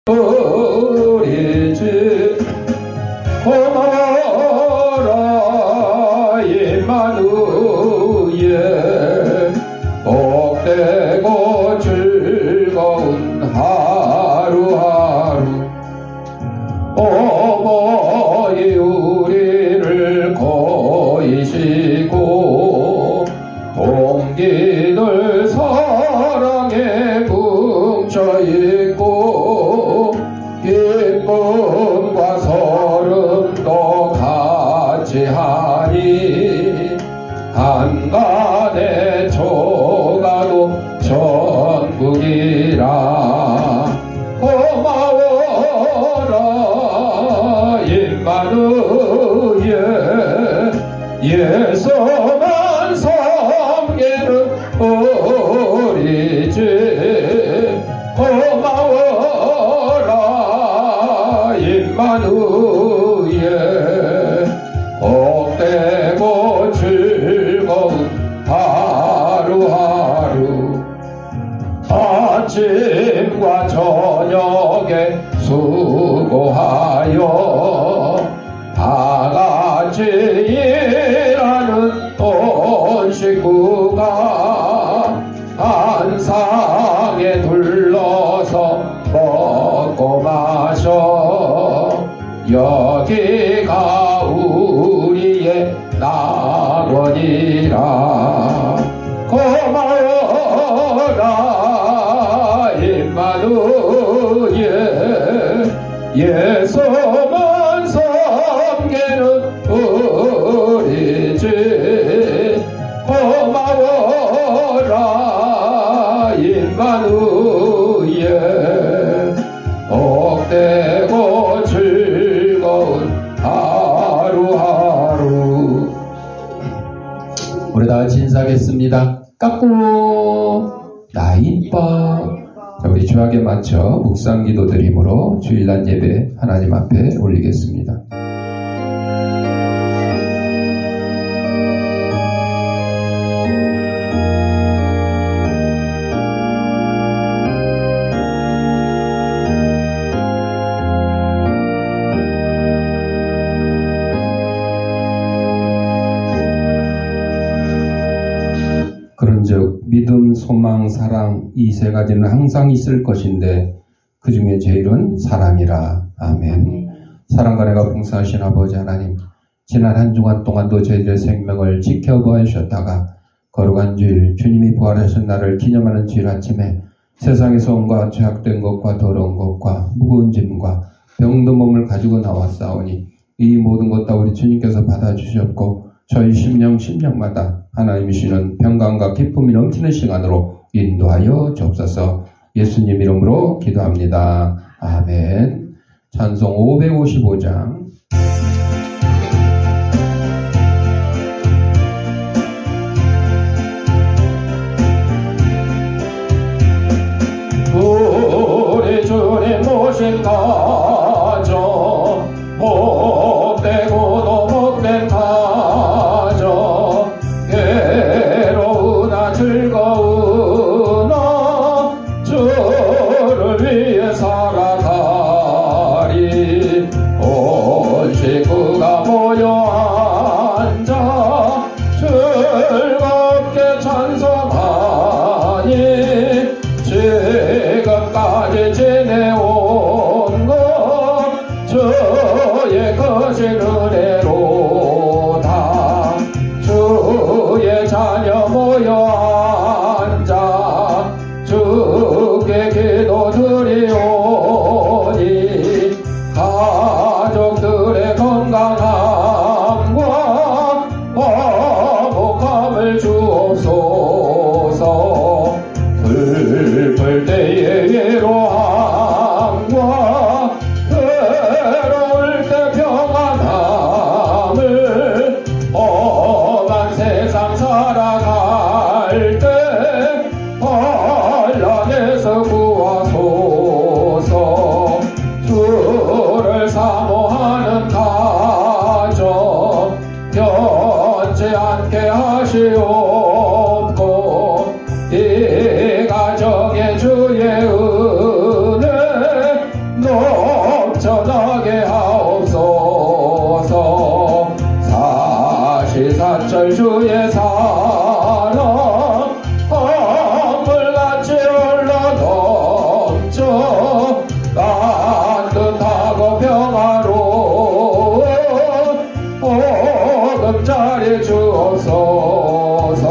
우리 주 고마워라 임마누엘 복되고 즐거운 하루하루 어머니 우리를 거이시고 동기들 사랑에 뭉쳐있고 기쁨과 서름도 같이 하니 한간에 초가도 천국이라 고마워라 임마누엘 예수만 섬기는 우리 주 고마워라 임마누엘 복되고 즐거운 하루하루 아침과 저녁에 수고하여 다같이 일하는 온 식구가 한 상에 둘러서 먹고 마셔 여기가 우리의 낙원이라 고마워라 임마누엘 예수만 섬기는 우리 주 고마워라 임마누엘 복되고 즐거운 하루하루 우리 다 같이 인사하겠습니다. 깎고 나인법. 자, 우리 주학에 맞춰 묵상 기도 드림으로 주일날 예배 하나님 앞에 올리겠습니다. 그런즉 믿음, 소망, 사랑 이 세 가지는 항상 있을 것인데 그 중에 제일은 사랑이라. 아멘. 사랑과 내가 풍성하신 아버지 하나님, 지난 한 주간 동안도 저희들의 생명을 지켜보아 주셨다가 거룩한 주일 주님이 부활하신 날을 기념하는 주일 아침에 세상에서 온갖 죄악된 것과 더러운 것과 무거운 짐과 병든 몸을 가지고 나왔사오니 이 모든 것 다 우리 주님께서 받아주셨고 저희 심령마다 하나님이 주시는 평강과 기쁨이 넘치는 시간으로 인도하여 주옵소서. 예수님 이름으로 기도합니다. 아멘. 찬송 555장. 우리 주님 모신 가정 복되고도 복된 가정 괴로우나 즐거우나 주를 위해 살아가리. 온 식구가 모여 앉아 즐겁게 찬송하니 지금까지 지내온 것 주의 넘쳐나게 하옵소서. 사시사철 주의 사랑 한물같이 흘러 넘쳐 따뜻하고 평화로운 보금자리 주옵소서.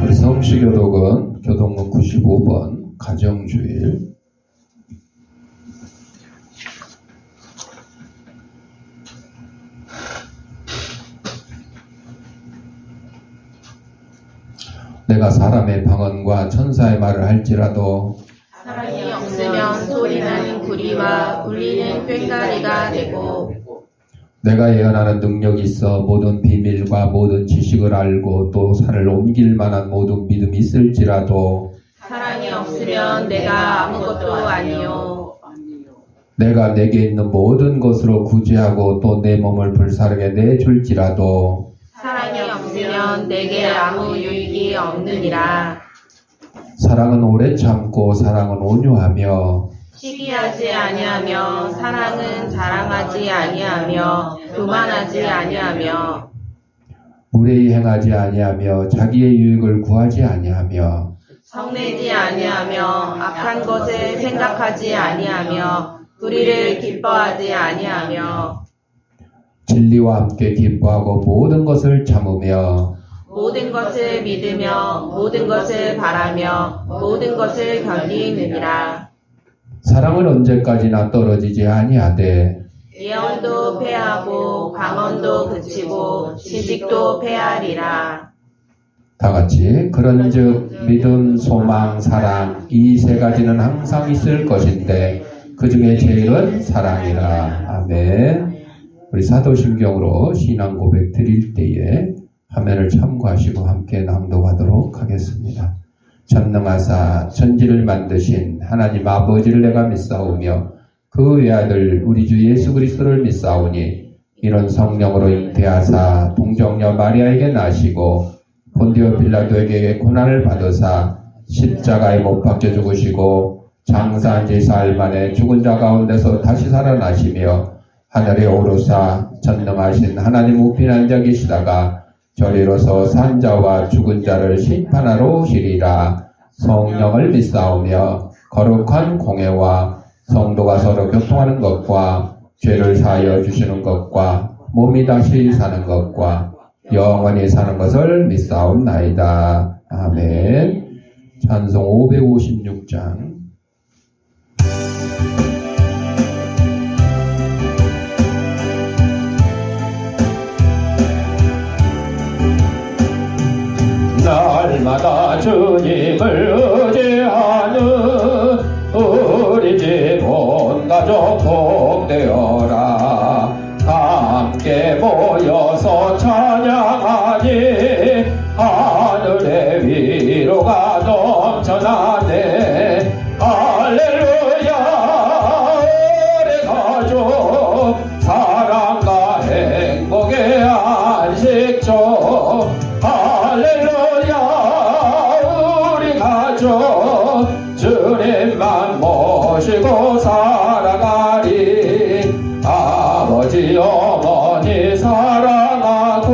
우리 성시교독은 교독문 95번 가정주일. 내가 사람의 방언과 천사의 말을 할지라도 사랑이 없으면 소리나는 구리와 울리는 꽹과리가 되고, 내가 예언하는 능력이 있어 모든 비밀과 모든 지식을 알고 또 산을 옮길 만한 모든 믿음이 있을지라도 사랑이 없으면 내가 아무것도 아니요. 내가 내게 있는 모든 것으로 구제하고 또 내 몸을 불사르게 내줄지라도 사랑이 없으면 내게 아무 유익이 없느니라. 사랑은 오래 참고 사랑은 온유하며 시기하지 아니하며 사랑은 자랑하지 아니하며 교만하지 아니하며 무례히 행하지 아니하며 자기의 유익을 구하지 아니하며 성내지 아니하며 악한 것을 생각하지 아니하며 불의를 기뻐하지 아니하며 진리와 함께 기뻐하고 모든 것을 참으며 모든 것을 믿으며 모든 것을 바라며 모든 것을 견디느니라. 사랑은 언제까지나 떨어지지 아니하되 예언도 패하고 방언도 그치고 지식도 패하리라. 다같이 그런즉 믿음, 소망, 사랑 이 세 가지는 항상 있을 것인데 그 중에 제일은 사랑이라. 아멘. 우리 사도신경으로 신앙 고백 드릴 때에 화면을 참고하시고 함께 낭독하도록 하겠습니다. 전능하사 천지를 만드신 하나님 아버지를 내가 믿사오며 그 외아들 우리 주 예수 그리스도를 믿사오니 이런 성령으로 잉태하사 동정녀 마리아에게 나시고 본디오 빌라도에게 고난을 받으사 십자가에 못 박혀 죽으시고 장사한 지 사흘 만에 죽은 자 가운데서 다시 살아나시며 하늘에 오르사 전능하신 하나님 우편 앉아 계시다가 저리로서 산자와 죽은 자를 심판하러 오시리라. 성령을 믿사오며 거룩한 공회와 성도가 서로 교통하는 것과 죄를 사하여 주시는 것과 몸이 다시 사는 것과 영원히 사는 것을 믿사옵나이다. 아멘. 찬송 556장. 날마다 주님을 의지하는 우리 집 온 가족 복되어라. 함께 모여서 찬양하니 하늘의 위로가 넘쳐나네. 할렐루야. 우리 가족 사랑과 행복의 안식처. 할렐루야. 우리 가족 주님만 모시고 살아가리. 아버지 어머니 사랑하고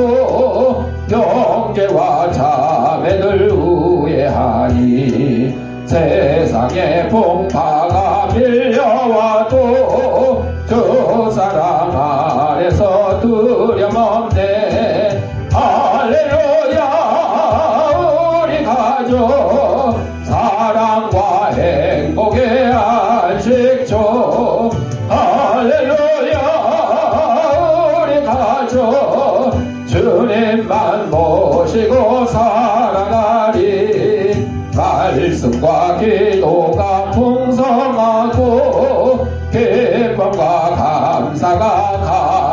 형제와 자매들 우애하니 세상에 풍파가 밀려와도 그 사랑 아래서 두려움없네. 할렐루야. 우리 가족 사랑과 행복의 안식처. 할렐루야. 우리 가족 주님만 모시고 살아가리. 말씀과 기도가 풍성하고 기쁨과 감사가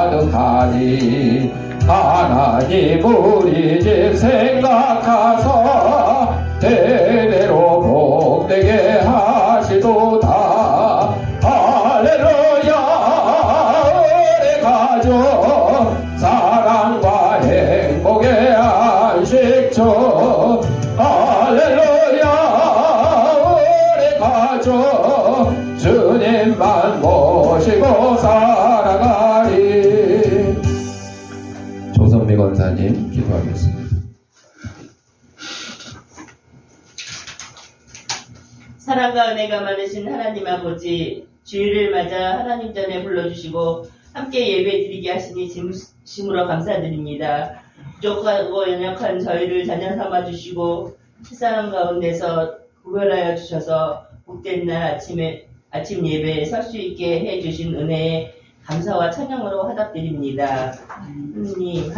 가득하니 하나님 우리 집 생각하사 대대로 복되게 하시도다. 할렐루야. 우리 가족 사랑과 행복의 안식처. 할렐루야. 우리 가져 주님만 모시고 살아가리. 조선미 권사님 기도하겠습니다. 사랑과 은혜가 많으신 하나님 아버지, 주일을 맞아 하나님 전에 불러주시고 함께 예배드리게 하시니 진심으로 감사드립니다. 부족하고 연약한 저희를 자녀 삼아주시고 세상 가운데서 구별하여 주셔서 복된 날 아침 예배에 설 수 있게 해주신 은혜에 감사와 찬양으로 화답드립니다. 하나님,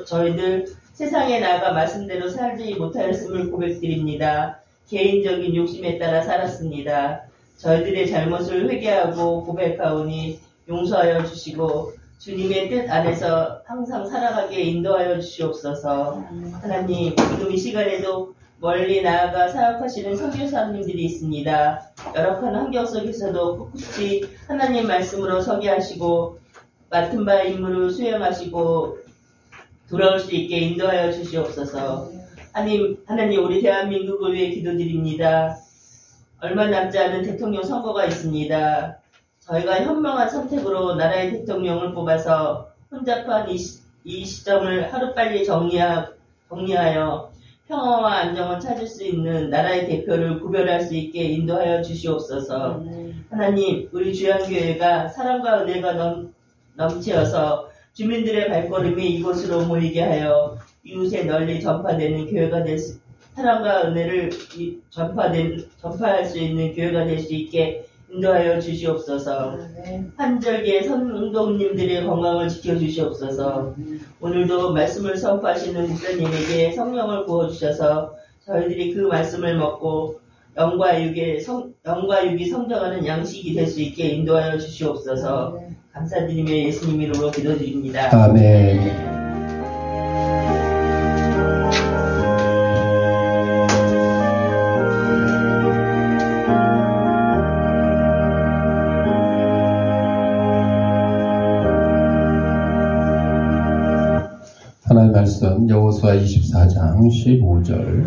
저희들 세상에 나아가 말씀대로 살지 못하였음을 고백드립니다. 개인적인 욕심에 따라 살았습니다. 저희들의 잘못을 회개하고 고백하오니 용서하여 주시고 주님의 뜻 안에서 항상 살아가게 인도하여 주시옵소서. 하나님, 지금 이 시간에도 멀리 나아가 사역하시는 선교사님들이 있습니다. 열악한 환경 속에서도 꿋꿋이 하나님 말씀으로 서게 하시고 맡은 바 임무를 수행하시고 돌아올 수 있게 인도하여 주시옵소서. 하나님, 우리 대한민국을 위해 기도드립니다. 얼마 남지 않은 대통령 선거가 있습니다. 저희가 현명한 선택으로 나라의 대통령을 뽑아서 혼잡한 이 시점을 하루빨리 정리하여 평화와 안정을 찾을 수 있는 나라의 대표를 구별할 수 있게 인도하여 주시옵소서. 하나님, 우리 주양교회가 사랑과 은혜가 넘치어서 주민들의 발걸음이 이곳으로 모이게 하여 이웃에 널리 전파되는 교회가 사랑과 은혜를 전파할 수 있는 교회가 될 수 있게 인도하여 주시옵소서. 한절기의 성도님들의 건강을 지켜주시옵소서. 오늘도 말씀을 선포하시는 목사님에게 성령을 부어주셔서 저희들이 그 말씀을 먹고 영과 육이 성장하는 양식이 될 수 있게 인도하여 주시옵소서. 감사드리며 예수님 이름으로 기도드립니다. 아멘. 하나님의 말씀 여호수아 24장 15절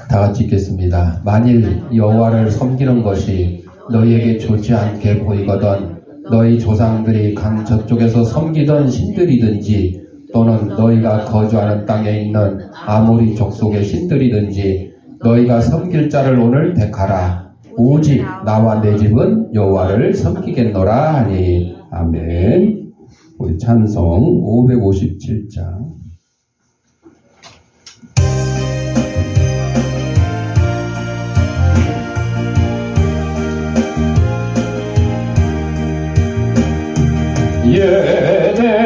다 같이 읽겠습니다. 만일 여호와를 섬기는 것이 너희에게 좋지 않게 보이거든 너희 조상들이 강 저쪽에서 섬기던 신들이든지 또는 너희가 거주하는 땅에 있는 아모리 족속의 신들이든지 너희가 섬길 자를 오늘 택하라. 오직 나와 내 집은 여호와를 섬기겠노라 하니. 아멘. 우리 찬송 557장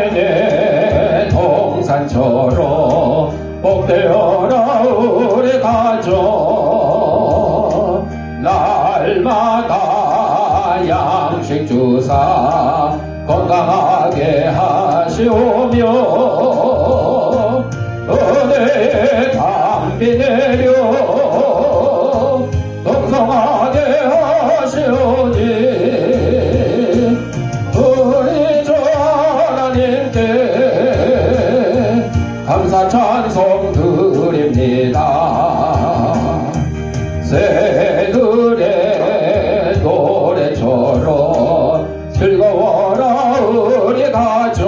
예네네 동산처럼 복되어라 우리 가족 날마다 양식 주사 건강하게 하시오며 은혜의 담비 내려 동성하게 하시오니 우리 주 하나님께 감사 찬송 드립니다. 새들의 노래처럼 즐거워라 우리 가족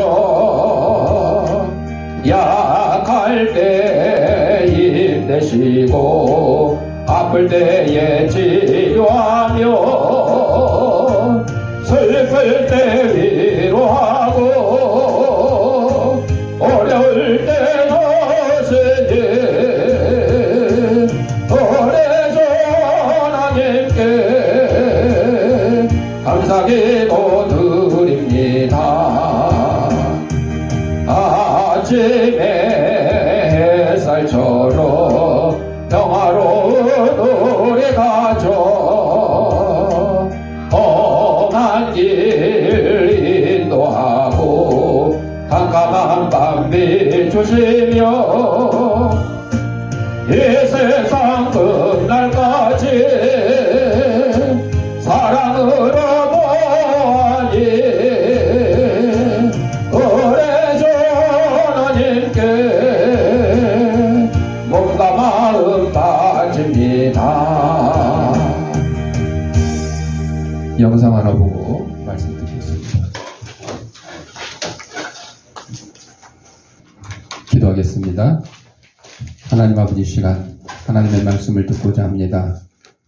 약할 때 힘내시고 아플 때에 치료하며 슬플 때 위로하고 어려울 때 노시니 오래전 하나님께 감사기도 드립니다. 아침에 햇살처럼 평화로운 우리 가족 험한 길 인도하고 캄캄한 밤 비추시며 이 세상 끝날까지 사랑으로 모아니 오래전 하나님께 몸과 마음 바칩니다. 영상 하나 보고 말씀 듣겠습니다. 기도하겠습니다. 하나님 아버지 시간, 하나님의 말씀을 듣고자 합니다.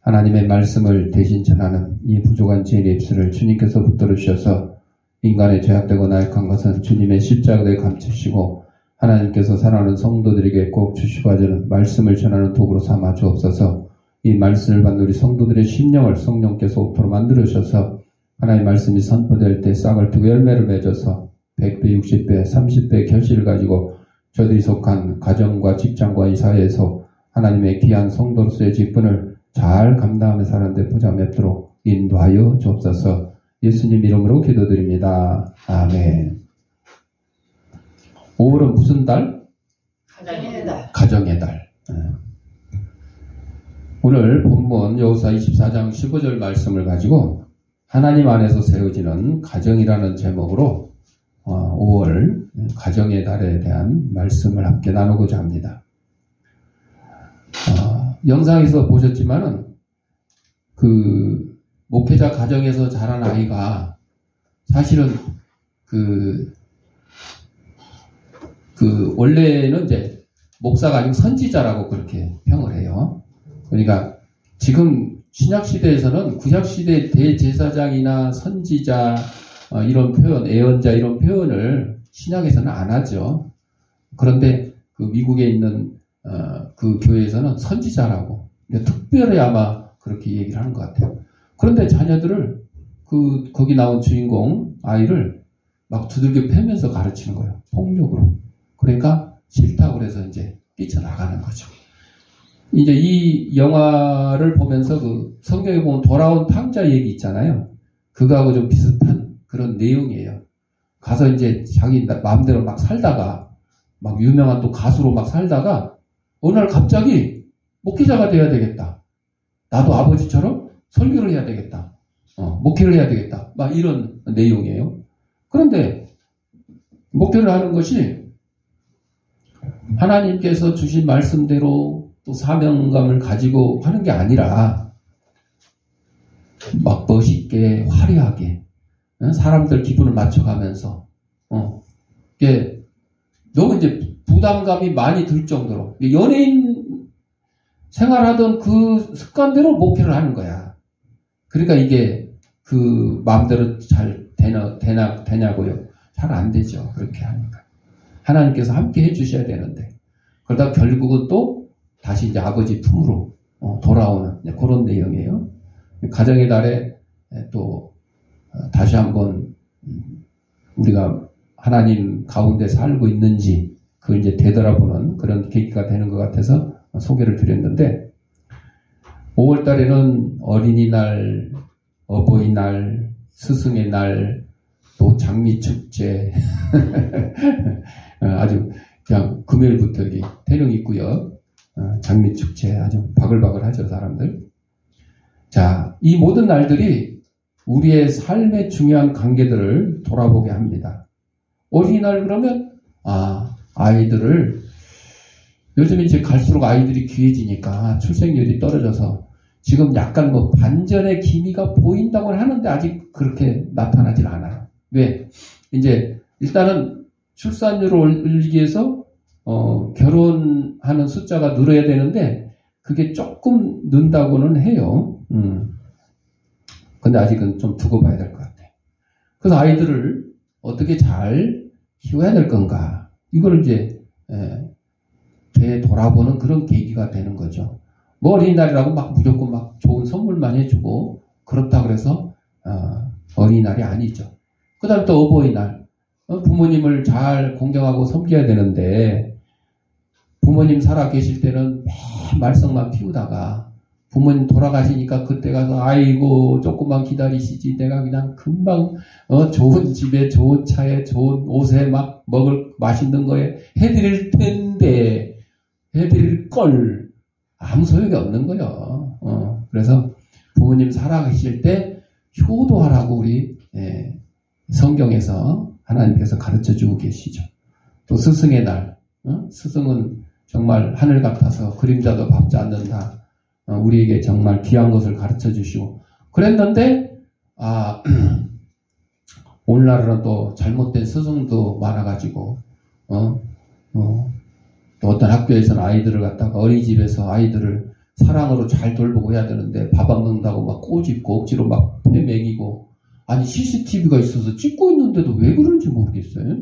하나님의 말씀을 대신 전하는 이 부족한 죄인의 입술을 주님께서 붙들어 주셔서 인간의 죄악되고 나약한 것은 주님의 십자가에 감추시고 하나님께서 사랑하는 성도들에게 꼭 주시고 하자는 말씀을 전하는 도구로 삼아 주옵소서. 이 말씀을 받는 우리 성도들의 심령을 성령께서 옥토로 만들어 주셔서 하나님의 말씀이 선포될 때 싹을 트고 열매를 맺어서 100배, 60배, 30배의 결실을 가지고 저들이 속한 가정과 직장과 이 사회에서 하나님의 귀한 성도로서의 직분을 잘 감당하며 사는데 보좌 맺도록 인도하여 주옵소서. 예수님 이름으로 기도드립니다. 아멘. 5월은 무슨 달? 가정의 달. 가정의 달. 오늘 본문 여호수아 24장 15절 말씀을 가지고 하나님 안에서 세워지는 가정이라는 제목으로 5월 가정의 달에 대한 말씀을 함께 나누고자 합니다. 영상에서 보셨지만은 그 목회자 가정에서 자란 아이가 사실은 원래는 이제 목사가 아니고 선지자라고 그렇게 평을 해요. 그러니까 지금 신약시대에서는 구약시대 대제사장이나 선지자 이런 표현, 예언자 이런 표현을 신약에서는 안 하죠. 그런데 그 미국에 있는 그 교회에서는 선지자라고 특별히 아마 그렇게 얘기를 하는 것 같아요. 그런데 자녀들을 거기 나온 주인공 아이를 막 두들겨 패면서 가르치는 거예요. 폭력으로. 그러니까 싫다고 그래서 이제 뛰쳐나가는 거죠. 이제 이 영화를 보면서 그 성경에 보면 돌아온 탕자 얘기 있잖아요. 그거하고 좀 비슷한 그런 내용이에요. 가서 이제 자기 마음대로 막 살다가 막 유명한 또 가수로 막 살다가 어느 날 갑자기 목회자가 돼야 되겠다. 나도 아버지처럼 설교를 해야 되겠다. 목회를 해야 되겠다. 막 이런 내용이에요. 그런데 목회를 하는 것이 하나님께서 주신 말씀대로 또 사명감을 가지고 하는 게 아니라 막 멋있게 화려하게 사람들 기분을 맞춰가면서 이게 너무 이제 부담감이 많이 들 정도로 연예인 생활하던 그 습관대로 목회를 하는 거야. 그러니까 이게 그 마음대로 잘 되냐고요? 잘 안 되죠. 그렇게 하니까. 하나님께서 함께 해주셔야 되는데 그러다 결국은 또 다시 이제 아버지 품으로 돌아오는 그런 내용이에요. 가정의 달에 또 다시 한번 우리가 하나님 가운데 살고 있는지 그걸 이제 되돌아보는 그런 계기가 되는 것 같아서 소개를 드렸는데 5월 달에는 어린이날, 어버이날, 스승의 날, 또 장미축제 아주 그냥 금요일부터 여기 태릉 있고요. 장미축제 아주 바글바글하죠 사람들. 자, 이 모든 날들이 우리의 삶의 중요한 관계들을 돌아보게 합니다. 어린이날 그러면 아이들을 요즘 이제 갈수록 아이들이 귀해지니까 출생률이 떨어져서 지금 약간 뭐 반전의 기미가 보인다고는 하는데 아직 그렇게 나타나질 않아요. 왜? 이제 일단은 출산율을 올리기 위해서 결혼하는 숫자가 늘어야 되는데 그게 조금 는다고는 해요. 근데 아직은 좀 두고 봐야 될 것 같아요. 그래서 아이들을 어떻게 잘 키워야 될 건가? 이걸 이제 되돌아보는 그런 계기가 되는 거죠. 뭐 어린이날이라고 막 무조건 막 좋은 선물만 해주고 그렇다 그래서 어린이날이 아니죠. 그 다음 또 어버이날. 부모님을 잘 공경하고 섬겨야 되는데 부모님 살아 계실 때는 매일 말썽만 피우다가 부모님 돌아가시니까 그때 가서 아이고 조금만 기다리시지 내가 그냥 금방 좋은 집에 좋은 차에 좋은 옷에 막 먹을 맛있는 거에 해드릴 텐데 해드릴 걸 아무 소용이 없는 거예요. 그래서 부모님 살아계실 때 효도하라고 우리 성경에서 하나님께서 가르쳐주고 계시죠. 또 스승의 날. 스승은 정말 하늘 같아서 그림자도 밟지 않는다. 우리에게 정말 귀한 것을 가르쳐 주시고 그랬는데 오늘날은 또 잘못된 스승도 많아가지고 또 어떤 학교에서는 아이들을 갖다가 어린이집에서 아이들을 사랑으로 잘 돌보고 해야 되는데 밥 안 먹는다고 막 꼬집고 억지로 막 패먹이고 아니 CCTV가 있어서 찍고 있는데도 왜 그런지 모르겠어요.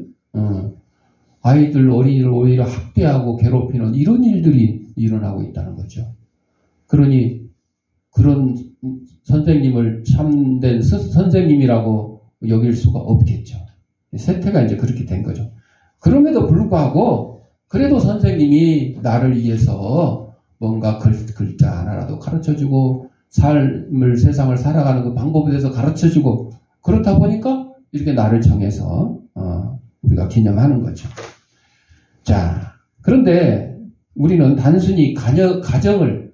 아이들 어린이를 오히려 학대하고 괴롭히는 이런 일들이 일어나고 있다는 거죠. 그러니 그런 선생님을 참된 선생님이라고 여길 수가 없겠죠. 세태가 이제 그렇게 된 거죠. 그럼에도 불구하고 그래도 선생님이 나를 위해서 뭔가 글자 하나라도 가르쳐주고 세상을 살아가는 그 방법에 대해서 가르쳐주고 그렇다 보니까 이렇게 나를 정해서 우리가 기념하는 거죠. 자, 그런데 우리는 단순히 가정을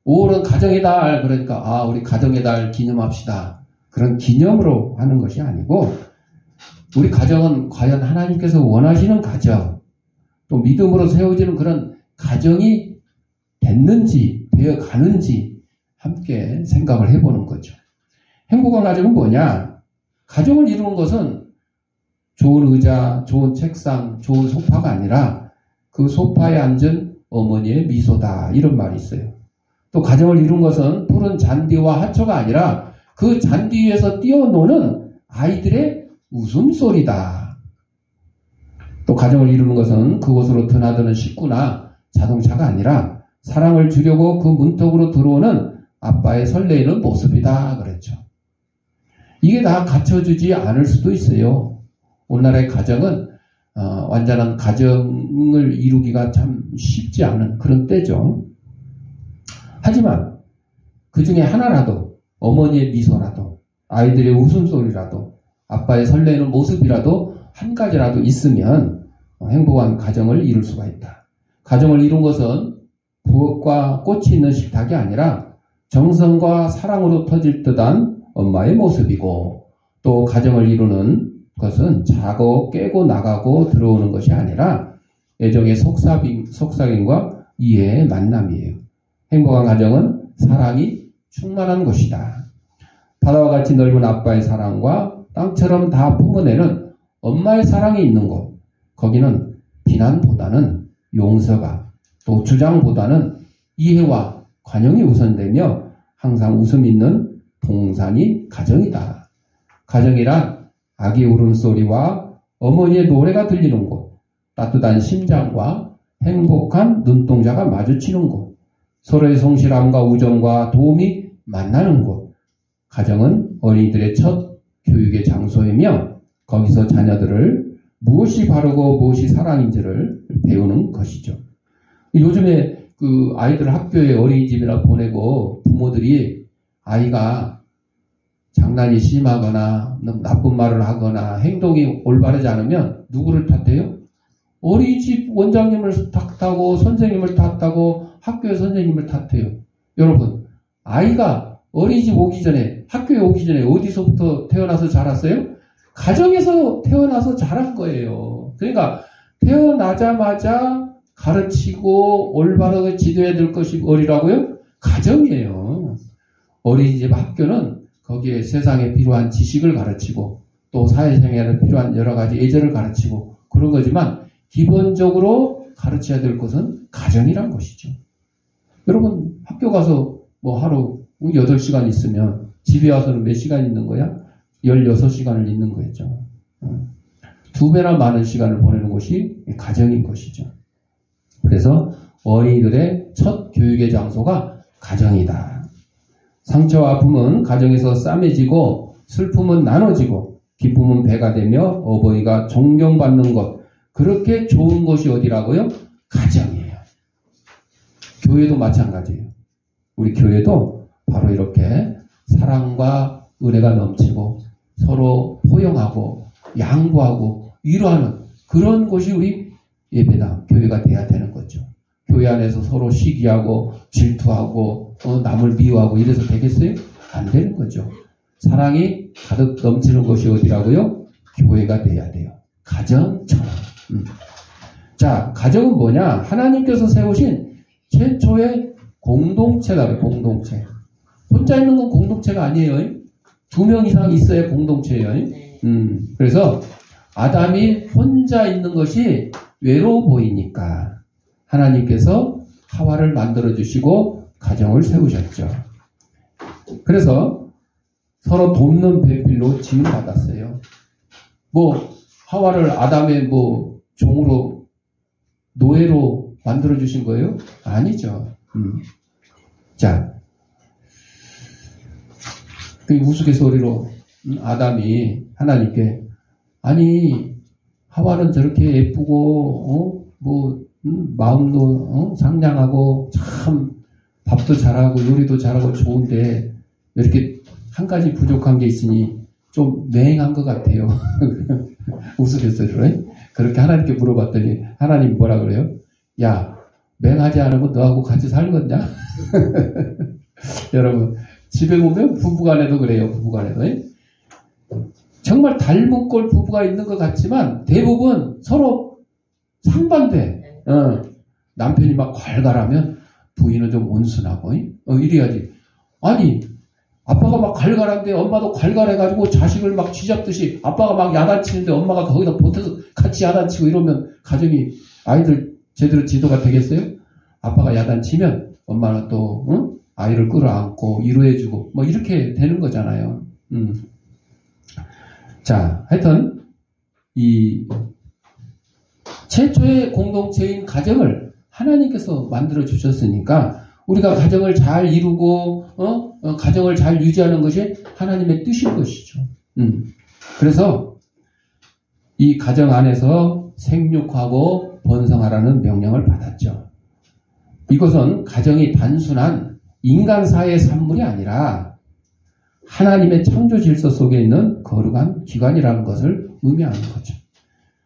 5월은 가정의 달 그러니까 우리 가정의 달 기념합시다. 그런 기념으로 하는 것이 아니고 우리 가정은 과연 하나님께서 원하시는 가정 또 믿음으로 세워지는 그런 가정이 됐는지 되어 가는지 함께 생각을 해보는 거죠. 행복한 가정은 뭐냐? 가정을 이루는 것은 좋은 의자, 좋은 책상, 좋은 소파가 아니라 그 소파에 앉은 어머니의 미소다 이런 말이 있어요. 또 가정을 이룬 것은 푸른 잔디와 하초가 아니라 그 잔디 위에서 뛰어노는 아이들의 웃음소리다. 또 가정을 이루는 것은 그곳으로 드나드는 식구나 자동차가 아니라 사랑을 주려고 그 문턱으로 들어오는 아빠의 설레이는 모습이다 그랬죠. 이게 다 갖춰주지 않을 수도 있어요. 오늘날의 가정은 완전한 가정을 이루기가 참 쉽지 않은 그런 때죠. 하지만 그 중에 하나라도 어머니의 미소라도 아이들의 웃음소리라도 아빠의 설레는 모습이라도 한 가지라도 있으면 행복한 가정을 이룰 수가 있다. 가정을 이룬 것은 부엌과 꽃이 있는 식탁이 아니라 정성과 사랑으로 터질 듯한 엄마의 모습이고 또 가정을 이루는 것은 자고 깨고 나가고 들어오는 것이 아니라 애정의 속삭임과 이해의 만남이에요. 행복한 가정은 사랑이 충만한 것이다. 바다와 같이 넓은 아빠의 사랑과 땅처럼 다 뿜어내는 엄마의 사랑이 있는 곳, 거기는 비난보다는 용서가 또 주장보다는 이해와 관용이 우선되며 항상 웃음 있는 동산이 가정이다. 가정이란 아기 울음소리와 어머니의 노래가 들리는 곳, 따뜻한 심장과 행복한 눈동자가 마주치는 곳, 서로의 성실함과 우정과 도움이 만나는 곳, 가정은 어린이들의 첫 교육의 장소이며 거기서 자녀들을 무엇이 바르고 무엇이 사랑인지를 배우는 것이죠. 요즘에 그 아이들 학교에 어린이집이나 보내고 부모들이 아이가 장난이 심하거나 나쁜 말을 하거나 행동이 올바르지 않으면 누구를 탓해요? 어린이집 원장님을 탓하고 선생님을 탓하고 학교의 선생님을 탓해요. 여러분, 아이가 어린이집 오기 전에 학교에 오기 전에 어디서부터 태어나서 자랐어요? 가정에서 태어나서 자란 거예요. 그러니까 태어나자마자 가르치고 올바르게 지도해야 될 것이 어리라고요? 가정이에요. 어린이집 학교는 거기에 세상에 필요한 지식을 가르치고 또 사회생활에 필요한 여러 가지 예절을 가르치고 그런 거지만 기본적으로 가르쳐야 될 것은 가정이란 것이죠. 여러분 학교 가서 뭐 하루 8시간 있으면 집에 와서는 몇 시간 있는 거야? 16시간을 있는 거죠. 2배나 많은 시간을 보내는 것이 가정인 것이죠. 그래서 어린이들의 첫 교육의 장소가 가정이다. 상처와 아픔은 가정에서 싸매지고 슬픔은 나눠지고 기쁨은 배가 되며 어버이가 존경받는 것, 그렇게 좋은 곳이 어디라고요? 가정이에요. 교회도 마찬가지예요. 우리 교회도 바로 이렇게 사랑과 은혜가 넘치고 서로 포용하고 양보하고 위로하는 그런 곳이 우리 예배당, 교회가 돼야 되는 거죠. 교회 안에서 서로 시기하고 질투하고 남을 미워하고 이래서 되겠어요? 안 되는 거죠. 사랑이 가득 넘치는 곳이 어디라고요? 교회가 돼야 돼요. 가정처럼. 자, 가정은 뭐냐? 하나님께서 세우신 최초의 공동체가 그래, 공동체. 혼자 있는 건 공동체가 아니에요. 2명 이상 있어야 공동체예요. 그래서 아담이 혼자 있는 것이 외로워 보이니까 하나님께서 하와를 만들어 주시고 가정을 세우셨죠. 그래서 서로 돕는 배필로 지음 받았어요. 뭐 하와를 아담의 뭐 종으로 노예로 만들어 주신 거예요? 아니죠. 자, 그 우스갯소리로 아담이 하나님께 아니 하와는 저렇게 예쁘고 마음도 상냥하고 참 밥도 잘하고 요리도 잘하고 좋은데 이렇게 한 가지 부족한 게 있으니 좀 맹한 것 같아요. 우스갯소리로 그렇게 하나님께 물어봤더니 하나님 뭐라 그래요? 야, 맹하지 않으면 너하고 같이 살겠냐? 여러분 집에 보면 부부간에도 그래요. 부부간에도 정말 닮은 꼴 부부가 있는 것 같지만 대부분 서로 상반돼. 남편이 막 괄괄하면 부인은 좀 온순하고 이래야지. 아니 아빠가 막 괄괄한데 엄마도 괄괄해가지고 자식을 막 쥐잡듯이 아빠가 막 야단치는데 엄마가 거기다 보태서 같이 야단치고 이러면 가정이 아이들 제대로 지도가 되겠어요? 아빠가 야단치면 엄마는 또 아이를 끌어안고 위로해주고 뭐 이렇게 되는 거잖아요. 자, 하여튼 이 최초의 공동체인 가정을 하나님께서 만들어 주셨으니까 우리가 가정을 잘 이루고 가정을 잘 유지하는 것이 하나님의 뜻인 것이죠. 그래서 이 가정 안에서 생육하고 번성하라는 명령을 받았죠. 이것은 가정이 단순한 인간사회의 산물이 아니라 하나님의 창조 질서 속에 있는 거룩한 기관이라는 것을 의미하는 거죠.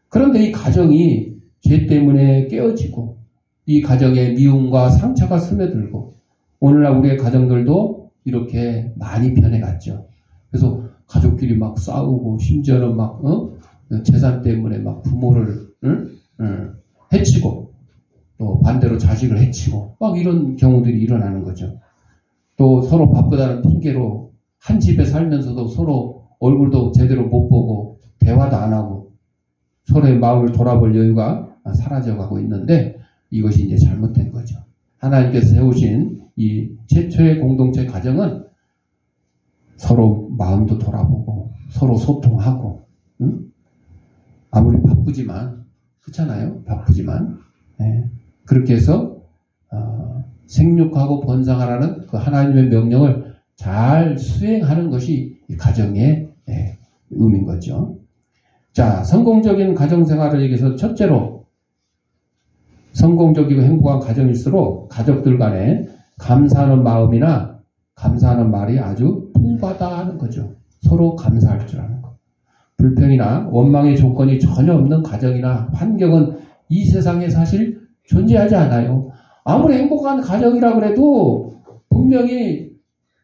그런데 이 가정이 죄 때문에 깨어지고 이 가정에 미움과 상처가 스며들고 오늘날 우리의 가정들도 이렇게 많이 변해갔죠. 그래서 가족끼리 막 싸우고 심지어는 막 재산 때문에 막 부모를 해치고 또 반대로 자식을 해치고 막 이런 경우들이 일어나는 거죠. 또 서로 바쁘다는 핑계로 한 집에 살면서도 서로 얼굴도 제대로 못 보고 대화도 안 하고 서로의 마음을 돌아볼 여유가 사라져가고 있는데 이것이 이제 잘못된 거죠. 하나님께서 세우신 이 최초의 공동체 가정은 서로 마음도 돌아보고 서로 소통하고 아무리 바쁘지만 그렇잖아요. 바쁘지만 그렇게 해서 생육하고 번성하라는 그 하나님의 명령을 잘 수행하는 것이 이 가정의 의미인 거죠. 자, 성공적인 가정생활을 위해서 첫째로 성공적이고 행복한 가정일수록 가족들 간에 감사하는 마음이나 감사하는 말이 아주 풍부하다 하는 거죠. 서로 감사할 줄 아는 것. 불평이나 원망의 조건이 전혀 없는 가정이나 환경은 이 세상에 사실 존재하지 않아요. 아무리 행복한 가정이라 그래도 분명히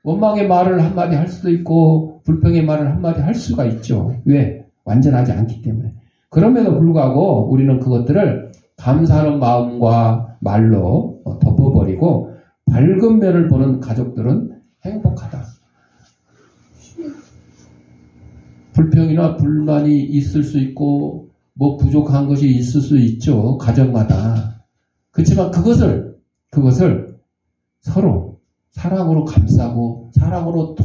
원망의 말을 한마디 할 수도 있고 불평의 말을 한마디 할 수가 있죠. 왜? 완전하지 않기 때문에. 그럼에도 불구하고 우리는 그것들을 감사하는 마음과 말로 덮어버리고 밝은 면을 보는 가족들은 행복하다. 불평이나 불만이 있을 수 있고 뭐 부족한 것이 있을 수 있죠. 가정마다. 그렇지만 그것을 서로 사랑으로 감싸고 사랑으로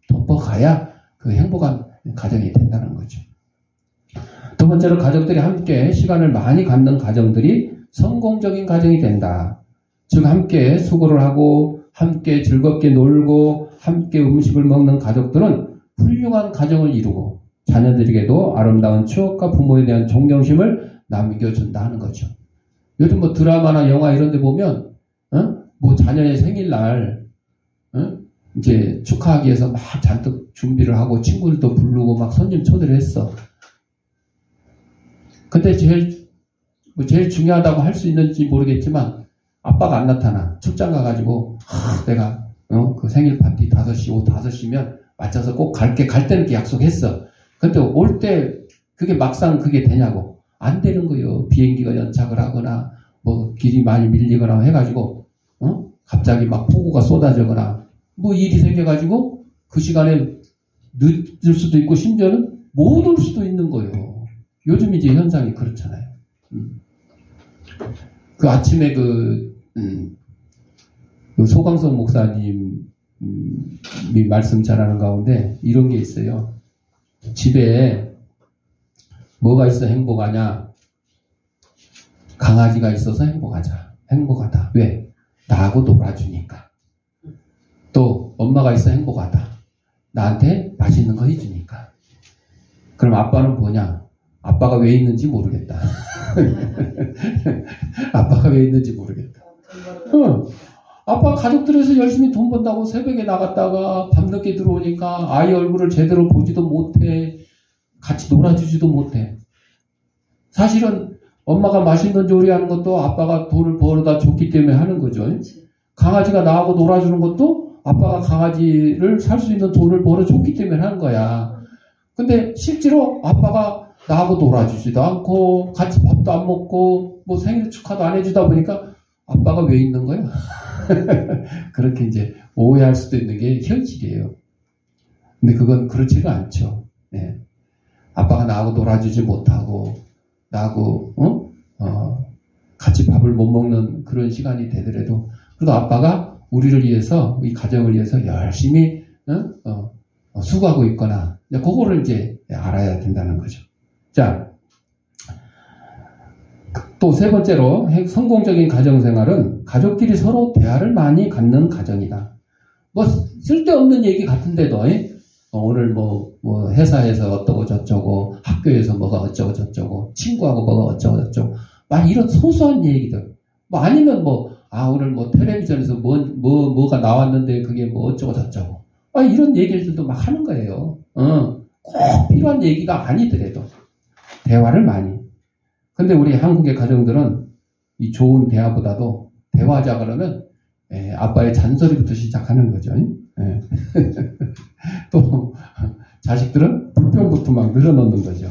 덮어가야 그 행복한 가정이 된다는 거죠. 두 번째로 가족들이 함께 시간을 많이 갖는 가정들이 성공적인 가정이 된다. 즉 함께 수고를 하고 함께 즐겁게 놀고 함께 음식을 먹는 가족들은 훌륭한 가정을 이루고 자녀들에게도 아름다운 추억과 부모에 대한 존경심을 남겨준다 하는 거죠. 요즘 뭐 드라마나 영화 이런 데 보면 뭐 자녀의 생일날 이제 축하하기 위해서 막 잔뜩 준비를 하고 친구들도 부르고 막 손님 초대를 했어. 근데 제일 중요하다고 할 수 있는지 모르겠지만 아빠가 안 나타나. 출장 가가지고 내가 그 생일 파티 5시, 오후 5시면 맞춰서 꼭 갈게. 갈 때는 이렇게 약속했어. 근데 올 때 그게 막상 그게 되냐고. 안 되는 거예요. 비행기가 연착을 하거나 뭐 길이 많이 밀리거나 해가지고 갑자기 막 폭우가 쏟아지거나 뭐 일이 생겨가지고 그 시간에 늦을 수도 있고 심지어는 못 올 수도 있는 거예요. 요즘 이제 현상이 그렇잖아요. 그 아침에 그 소강성 목사님이 말씀 잘하는 가운데 이런 게 있어요. 집에 뭐가 있어 행복하냐? 강아지가 있어서 행복하다. 왜? 나하고 놀아주니까. 또 엄마가 있어 행복하다. 나한테 맛있는 거 해주니까. 그럼 아빠는 뭐냐? 아빠가 왜 있는지 모르겠다. 아빠가 왜 있는지 모르겠다. 아빠가 가족들에서 열심히 돈 번다고 새벽에 나갔다가 밤늦게 들어오니까 아이 얼굴을 제대로 보지도 못해. 같이 놀아주지도 못해. 사실은 엄마가 맛있는 요리하는 것도 아빠가 돈을 벌어다 줬기 때문에 하는 거죠. 강아지가 나하고 놀아주는 것도 아빠가 강아지를 살 수 있는 돈을 벌어줬기 때문에 하는 거야. 근데 실제로 아빠가 나하고 놀아주지도 않고 같이 밥도 안 먹고 뭐 생일 축하도 안 해주다 보니까 아빠가 왜 있는 거야? 그렇게 이제 오해할 수도 있는 게 현실이에요. 근데 그건 그렇지가 않죠. 네. 아빠가 나하고 놀아주지 못하고 나하고 같이 밥을 못 먹는 그런 시간이 되더라도 그래도 아빠가 우리를 위해서 이 가정을 위해서 열심히 수고하고 있거나 그거를 이제 알아야 된다는 거죠. 자, 또 세 번째로 성공적인 가정생활은 가족끼리 서로 대화를 많이 갖는 가정이다. 뭐 쓸데없는 얘기 같은데도 오늘 뭐 회사에서 어떠고 저쩌고 학교에서 뭐가 어쩌고 저쩌고 친구하고 뭐가 어쩌고 저쩌고 막 이런 소소한 얘기들 뭐 아니면 오늘 뭐 텔레비전에서 뭐가 나왔는데 그게 뭐 어쩌고 저쩌고 이런 얘기들도 막 하는 거예요. 꼭 필요한 얘기가 아니더라도 대화를 많이. 근데 우리 한국의 가정들은 이 좋은 대화보다도 대화하자 그러면 아빠의 잔소리부터 시작하는 거죠. 또 자식들은 불평부터 막 늘어놓는 거죠.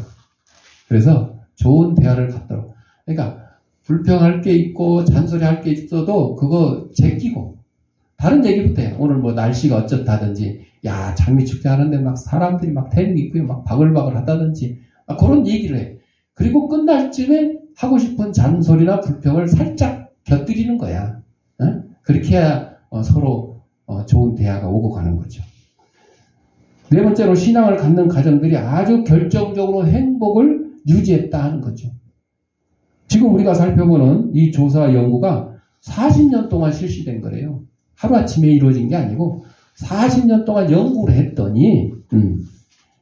그래서 좋은 대화를 갖도록. 그러니까 불평할 게 있고 잔소리할 게 있어도 그거 제끼고 다른 얘기부터 해. 오늘 뭐 날씨가 어쩌다든지 야 장미축제 하는데 막 사람들이 막 태닝 입고 막 바글바글 하다든지 그런 얘기를 해. 그리고 끝날 쯤에 하고 싶은 잔소리나 불평을 살짝 곁들이는 거야. 그렇게 해야 서로 좋은 대화가 오고 가는 거죠. 네 번째로 신앙을 갖는 가정들이 아주 결정적으로 행복을 유지했다 하는 거죠. 지금 우리가 살펴보는 이 조사 연구가 40년 동안 실시된 거래요. 하루아침에 이루어진 게 아니고 40년 동안 연구를 했더니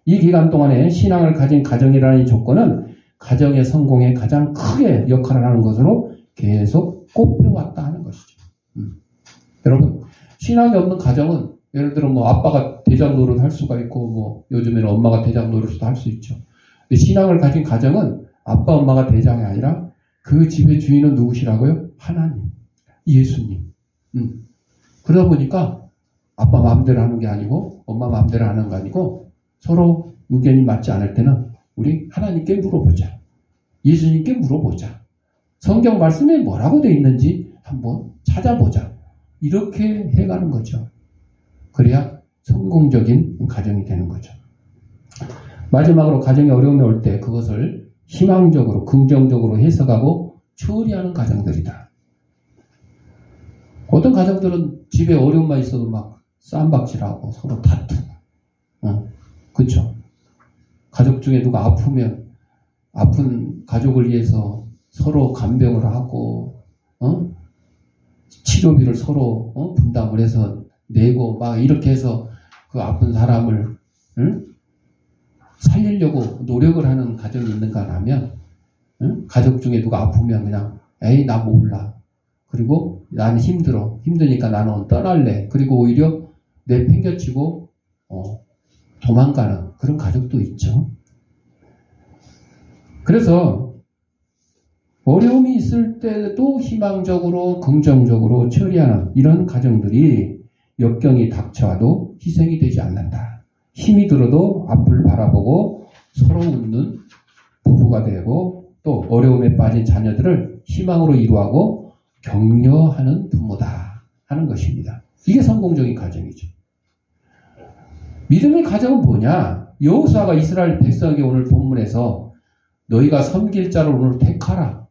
이 기간 동안에 신앙을 가진 가정이라는 이 조건은 가정의 성공에 가장 크게 역할을 하는 것으로 계속 꼽혀왔다 하는 것이죠. 여러분 신앙이 없는 가정은 예를 들어 아빠가 대장 노릇 할 수가 있고 요즘에는 엄마가 대장 노릇도 할 수 있죠. 근데 신앙을 가진 가정은 아빠 엄마가 대장이 아니라 그 집의 주인은 누구시라고요? 하나님, 예수님. 그러다 보니까 아빠 마음대로 하는 게 아니고 엄마 마음대로 하는 거 아니고 서로 의견이 맞지 않을 때는 우리 하나님께 물어보자. 예수님께 물어보자. 성경 말씀에 뭐라고 되어 있는지 한번 찾아보자. 이렇게 해가는 거죠. 그래야 성공적인 가정이 되는 거죠. 마지막으로 가정에 어려움이 올 때 그것을 희망적으로 긍정적으로 해석하고 처리하는 가정들이다. 어떤 가정들은 집에 어려움만 있어도 막 쌈박질하고 서로 다투고 그렇죠. 가족 중에 누가 아프면 아픈 가족을 위해서 서로 간병을 하고 치료비를 서로 분담을 해서 내고 막 이렇게 해서 그 아픈 사람을 살리려고 노력을 하는 가정이 있는가 하면 가족 중에 누가 아프면 그냥 에이 나 몰라. 그리고 나는 힘드니까 나는 떠날래. 그리고 오히려 내팽겨치고 도망가는 그런 가족도 있죠. 그래서 어려움이 있을 때도 희망적으로 긍정적으로 처리하는 이런 가정들이 역경이 닥쳐와도 희생이 되지 않는다. 힘이 들어도 앞을 바라보고 서로 웃는 부부가 되고 또 어려움에 빠진 자녀들을 희망으로 이루하고 격려하는 부모다 하는 것입니다. 이게 성공적인 가정이죠. 믿음의 가정은 뭐냐? 여호수아가 이스라엘 백성에게 오늘 본문에서 너희가 섬길 자를 오늘 택하라.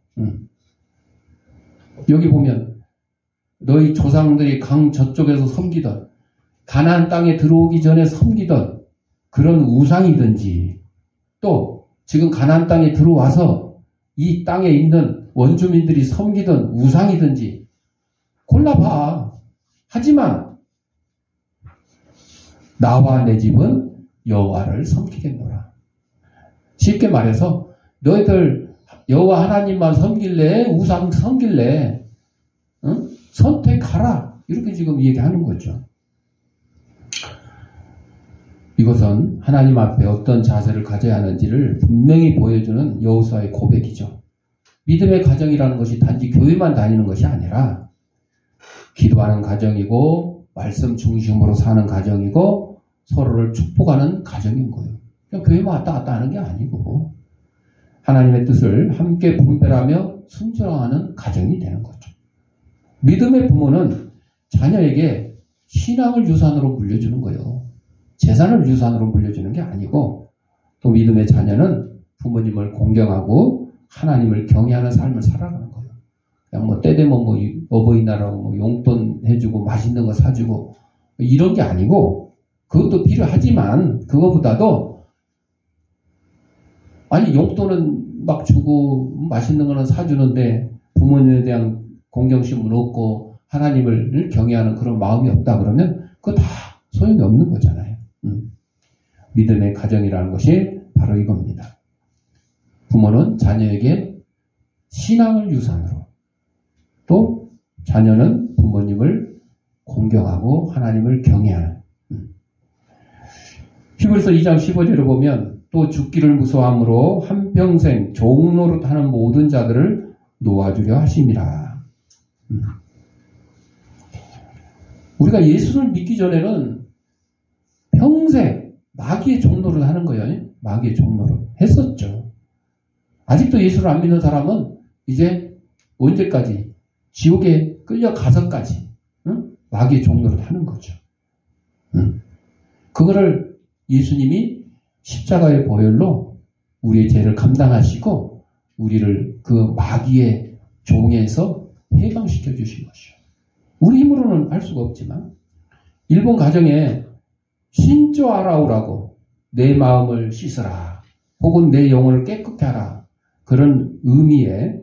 여기 보면 너희 조상들이 강 저쪽에서 섬기던 가나안 땅에 들어오기 전에 섬기던 그런 우상이든지 또 지금 가나안 땅에 들어와서 이 땅에 있는 원주민들이 섬기던 우상이든지 골라봐. 하지만 나와 내 집은 여호와를 섬기겠노라. 쉽게 말해서 너희들 여호와 하나님만 섬길래 우상 섬길래 선택하라. 이렇게 지금 얘기하는 거죠. 이것은 하나님 앞에 어떤 자세를 가져야 하는지를 분명히 보여주는 여호수아의 고백이죠. 믿음의 가정이라는 것이 단지 교회만 다니는 것이 아니라 기도하는 가정이고 말씀 중심으로 사는 가정이고 서로를 축복하는 가정인 거예요. 그냥 교회만 왔다 갔다 하는 게 아니고 하나님의 뜻을 함께 분별하며 순종하는 가정이 되는 거죠. 믿음의 부모는 자녀에게 신앙을 유산으로 물려주는 거예요. 재산을 유산으로 물려주는 게 아니고 또 믿음의 자녀는 부모님을 공경하고 하나님을 경외하는 삶을 살아가는 거예요. 그냥 뭐 때되면 뭐 어버이날하고 뭐 용돈 해주고 맛있는 거 사주고 이런 게 아니고 그것도 필요하지만 그거보다도 아니 용돈은 막 주고 맛있는 거는 사주는데 부모님에 대한 공경심은 없고 하나님을 경외하는 그런 마음이 없다 그러면 그거 다 소용이 없는 거잖아요. 믿음의 가정이라는 것이 바로 이겁니다. 부모는 자녀에게 신앙을 유산으로 또 자녀는 부모님을 공경하고 하나님을 경외하는 히브리서 2장 15절을 보면 또 죽기를 무서워함으로 한평생 종노릇하는 모든 자들을 놓아주려 하심이라. 우리가 예수를 믿기 전에는 평생 마귀의 종노릇 하는 거예요. 마귀의 종노릇 했었죠. 아직도 예수를 안 믿는 사람은 이제 언제까지 지옥에 끌려가서까지 마귀의 종노릇 하는 거죠. 그거를 예수님이 십자가의 보혈로 우리의 죄를 감당하시고 우리를 그 마귀의 종에서 해방시켜 주신 것이죠. 우리 힘으로는 할 수가 없지만 일본 가정에 신조 아라우라고 내 마음을 씻으라 혹은 내 영혼을 깨끗게 하라 그런 의미의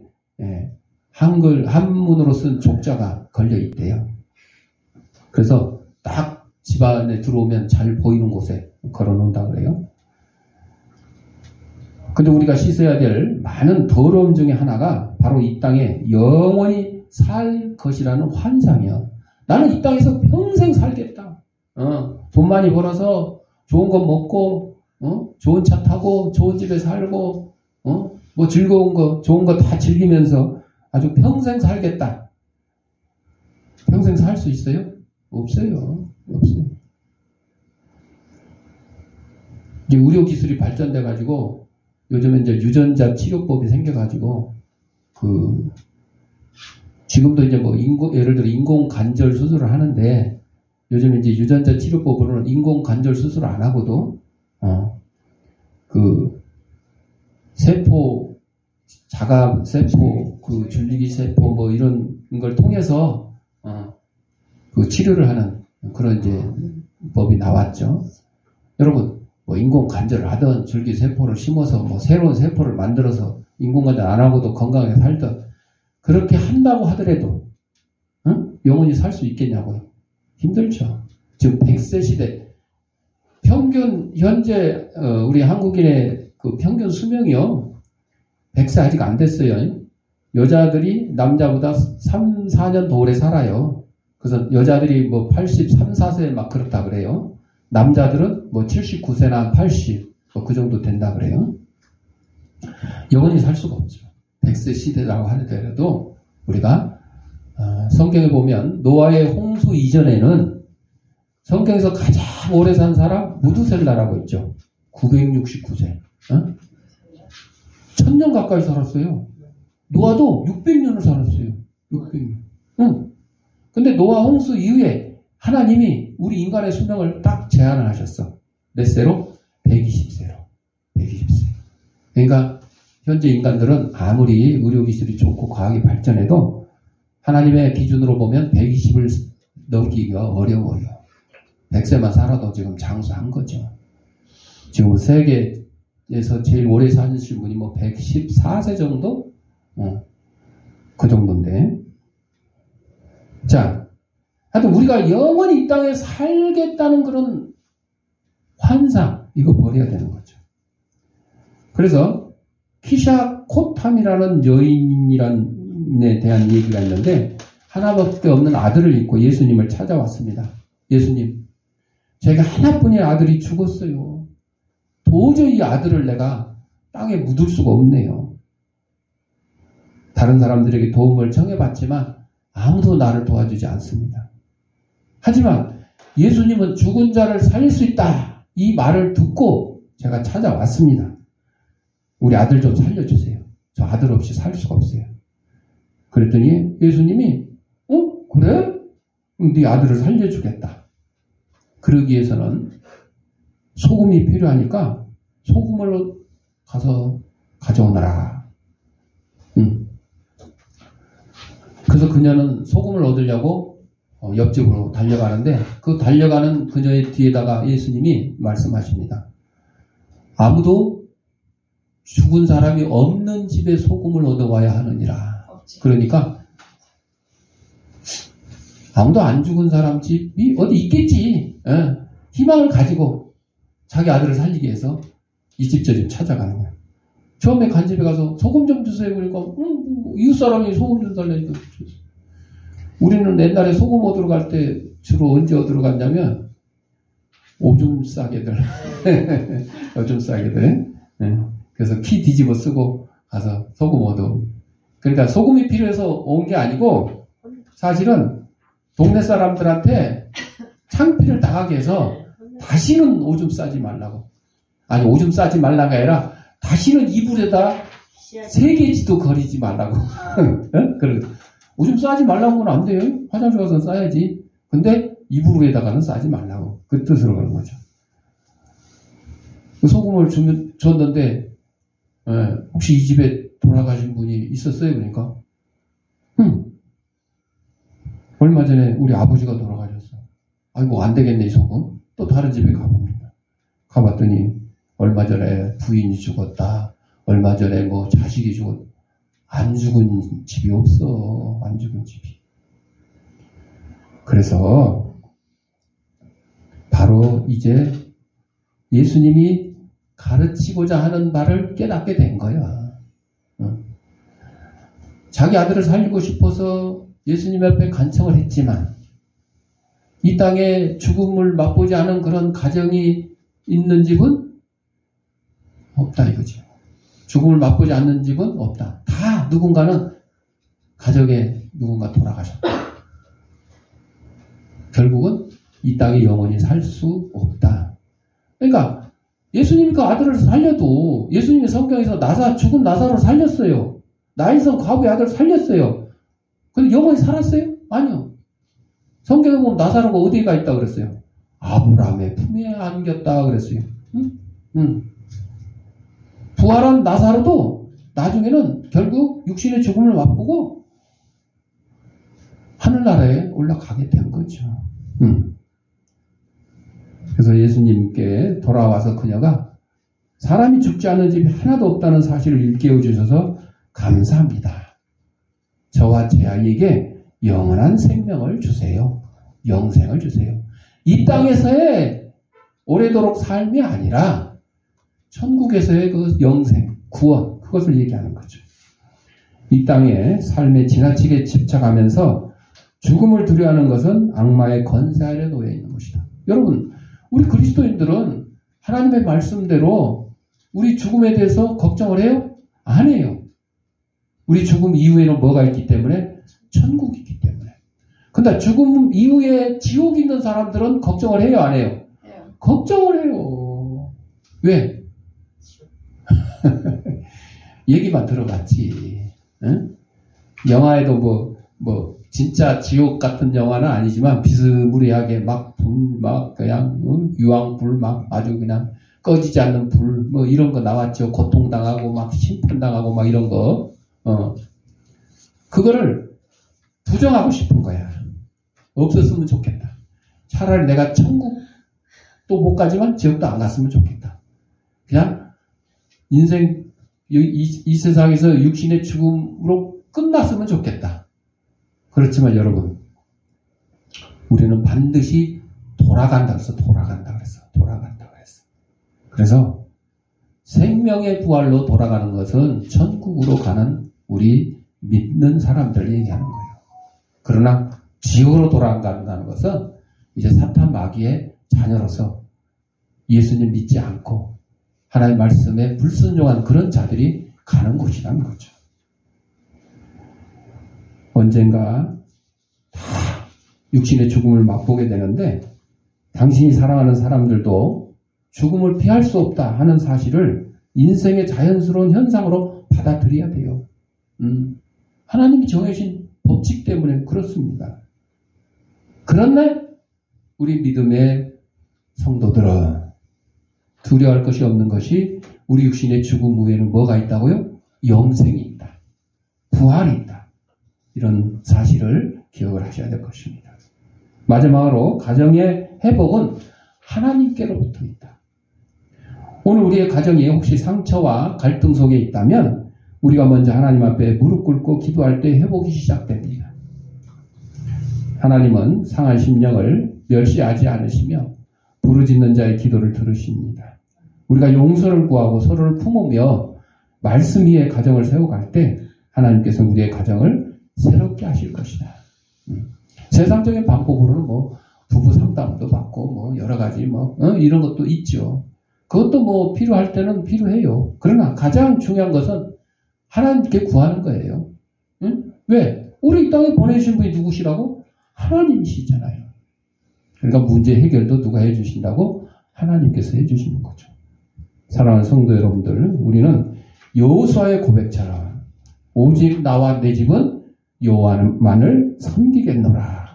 한글 한문으로 쓴 족자가 걸려 있대요. 그래서 딱 집안에 들어오면 잘 보이는 곳에 걸어놓는다 그래요. 근데 우리가 씻어야 될 많은 더러움 중에 하나가 바로 이 땅에 영원히 살 것이라는 환상이야. 나는 이 땅에서 평생 살겠다. 돈 많이 벌어서 좋은 거 먹고, 좋은 차 타고, 좋은 집에 살고, 뭐 즐거운 거, 좋은 거 다 즐기면서 아주 평생 살겠다. 평생 살 수 있어요? 없어요. 없어요. 이제 의료기술이 발전돼가지고, 요즘에 이제 유전자 치료법이 생겨가지고, 지금도 이제 뭐 예를 들어 인공 관절 수술을 하는데, 요즘 이제 유전자 치료법으로는 인공 관절 수술을 안 하고도, 세포, 자가세포, 줄기기 세포 뭐 이런 걸 통해서, 치료를 하는 그런 이제 법이 나왔죠. 여러분, 뭐 인공 관절을 하든 줄기세포를 심어서 뭐 새로운 세포를 만들어서 인공 관절 안 하고도 건강하게 살든 그렇게 한다고 하더라도, 영원히 살 수 있겠냐고요. 힘들죠. 지금 100세 시대 평균 현재 우리 한국인의 그 평균 수명이요 100세 아직 안 됐어요. 여자들이 남자보다 3, 4년 더 오래 살아요. 그래서 여자들이 뭐 83, 4세 막 그렇다 그래요. 남자들은 뭐 79세나 80 뭐 그 정도 된다 그래요. 영원히 살 수가 없죠. 100세 시대라고 하더라도 우리가 성경에 보면 노아의 홍수 이전에는 성경에서 가장 오래 산 사람 무두셀라라고 있죠. 969세. 1000년 가까이 살았어요. 노아도 600년을 살았어요. 600년. 근데 노아 홍수 이후에 하나님이 우리 인간의 수명을 딱 제한을 하셨어. 몇 세로? 120세로. 120세. 그러니까 현재 인간들은 아무리 의료기술이 좋고 과학이 발전해도 하나님의 기준으로 보면 120을 넘기기가 어려워요. 100세만 살아도 지금 장수한 거죠. 지금 세계에서 제일 오래 사신 분이 뭐 114세 정도? 그 정도인데. 자, 하여튼 우리가 영원히 이 땅에 살겠다는 그런 환상, 이거 버려야 되는 거죠. 그래서 키샤 코탐이라는 여인에 대한 얘기가 있는데 하나밖에 없는 아들을 잊고 예수님을 찾아왔습니다. 예수님, 제가 하나뿐인 아들이 죽었어요. 도저히 이 아들을 내가 땅에 묻을 수가 없네요. 다른 사람들에게 도움을 청해봤지만 아무도 나를 도와주지 않습니다. 하지만 예수님은 죽은 자를 살릴 수 있다. 이 말을 듣고 제가 찾아왔습니다. 우리 아들 좀 살려주세요. 저 아들 없이 살 수가 없어요. 그랬더니 예수님이 그래? 네 아들을 살려주겠다. 그러기 위해서는 소금이 필요하니까 소금을 가서 가져오너라. 그래서 그녀는 소금을 얻으려고 옆집으로 달려가는데 그 달려가는 그녀의 뒤에다가 예수님이 말씀하십니다. 아무도 죽은 사람이 없는 집에 소금을 얻어와야 하느니라. 그러니까 아무도 안 죽은 사람 집이 어디 있겠지. 희망을 가지고 자기 아들을 살리기 위해서 이 집 저 집 찾아가는 거예요. 처음에 간 집에 가서 소금 좀 주세요. 그러니까 이웃 사람이 소금 좀 달라니까. 우리는 옛날에 소금 얻으러 갈 때 주로 언제 얻으러 갔냐면 오줌 싸개들. 오줌 싸개들. 그래서 키 뒤집어 쓰고 가서 소금 얻어. 그러니까 소금이 필요해서 온 게 아니고 사실은 동네 사람들한테 창피를 당하게 해서 다시는 오줌 싸지 말라고. 아니 오줌 싸지 말라가 아니라 다시는 이불에다 세계지도 거리지 말라고. 그래. 오줌 싸지 말라고는 안 돼요. 화장실 가서 싸야지. 근데 이불 위에다가는 싸지 말라고. 그 뜻으로 그런 거죠. 그 소금을 줬는데 혹시 이 집에 돌아가신 분이 있었어요? 그러니까 얼마 전에 우리 아버지가 돌아가셨어. 아이고 안 되겠네 이 소금. 또 다른 집에 가봅니다. 가봤더니 얼마 전에 부인이 죽었다. 얼마 전에 뭐 자식이 죽었다. 안 죽은 집이 없어. 안 죽은 집이. 그래서 바로 이제 예수님이 가르치고자 하는 말을 깨닫게 된 거야. 자기 아들을 살리고 싶어서 예수님 앞에 간청을 했지만 이 땅에 죽음을 맛보지 않은 그런 가정이 있는 집은 없다 이거지. 죽음을 맛보지 않는 집은 없다. 다 누군가는 가정에 누군가 돌아가셨다. 결국은 이 땅에 영원히 살 수 없다. 그러니까 예수님이 그 아들을 살려도 예수님이 성경에서 죽은 나사로를 살렸어요. 나인성 과부의 아들을 살렸어요. 근데 영원히 살았어요? 아니요. 성경에 보면 나사로가 어디에 가 있다고 그랬어요? 아브라함의 품에 안겼다 그랬어요. 부활한 나사로도 나중에는 결국 육신의 죽음을 맛보고 하늘나라에 올라가게 된 거죠. 그래서 예수님께 돌아와서 그녀가 사람이 죽지 않는 집이 하나도 없다는 사실을 일깨워 주셔서 감사합니다. 저와 제 아이에게 영원한 생명을 주세요. 영생을 주세요. 이 땅에서의 오래도록 삶이 아니라 천국에서의 그 영생, 구원, 그것을 얘기하는 거죠. 이 땅의 삶에 지나치게 집착하면서 죽음을 두려워하는 것은 악마의 권세 아래 놓여 있는 것이다. 여러분, 우리 그리스도인들은 하나님의 말씀대로 우리 죽음에 대해서 걱정을 해요? 안 해요. 우리 죽음 이후에는 뭐가 있기 때문에? 천국이 있기 때문에. 근데 죽음 이후에 지옥이 있는 사람들은 걱정을 해요? 안 해요? 걱정을 해요. 왜? 얘기만 들어봤지. 응? 영화에도 진짜 지옥 같은 영화는 아니지만 비스무리하게 막 불, 막 그냥 유황불 막 아주 그냥 꺼지지 않는 불 뭐 이런 거 나왔죠. 고통당하고 막 심판당하고 막 이런 거. 그거를 부정하고 싶은 거야. 없었으면 좋겠다. 차라리 내가 천국도 못 가지만 지옥도 안 갔으면 좋겠다. 그냥 인생 이 세상에서 육신의 죽음으로 끝났으면 좋겠다. 그렇지만 여러분, 우리는 반드시 돌아간다 그랬어. 돌아간다 그랬어. 그래서 생명의 부활로 돌아가는 것은 천국으로 가는 우리 믿는 사람들 얘기하는 거예요. 그러나 지옥으로 돌아간다는 것은 이제 사탄 마귀의 자녀로서 예수님 믿지 않고 하나님의 말씀에 불순종한 그런 자들이 가는 곳이라는 거죠. 언젠가 다 육신의 죽음을 맛보게 되는데 당신이 사랑하는 사람들도 죽음을 피할 수 없다 하는 사실을 인생의 자연스러운 현상으로 받아들여야 돼요. 하나님이 정해진 법칙 때문에 그렇습니다. 그런데 우리 믿음의 성도들은 두려워할 것이 없는 것이 우리 육신의 죽음 후에는 뭐가 있다고요? 영생이 있다. 부활이 있다. 이런 사실을 기억을 하셔야 될 것입니다. 마지막으로 가정의 회복은 하나님께로부터 있다. 오늘 우리의 가정이 혹시 상처와 갈등 속에 있다면 우리가 먼저 하나님 앞에 무릎 꿇고 기도할 때 회복이 시작됩니다. 하나님은 상한 심령을 멸시하지 않으시며 부르짖는 자의 기도를 들으십니다. 우리가 용서를 구하고 서로를 품으며 말씀 위에 가정을 세워갈 때 하나님께서 우리의 가정을 새롭게 하실 것이다. 세상적인 방법으로는 뭐 부부 상담도 받고 뭐 여러 가지 이런 것도 있죠. 그것도 뭐 필요할 때는 필요해요. 그러나 가장 중요한 것은 하나님께 구하는 거예요. 왜? 우리 이 땅에 보내주신 분이 누구시라고? 하나님이시잖아요. 그러니까 문제 해결도 누가 해주신다고? 하나님께서 해주시는 거죠. 사랑하는 성도 여러분들, 우리는 여호수아의 고백처럼 오직 나와 내 집은 여호와만을 섬기겠노라.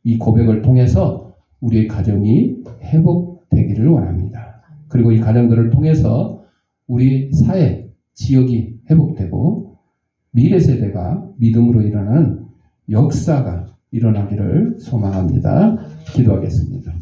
이 고백을 통해서 우리의 가정이 회복되기를 원합니다. 그리고 이 가정들을 통해서 우리 사회, 지역이 회복되고 미래 세대가 믿음으로 일어나는 역사가 일어나기를 소망합니다. 기도하겠습니다.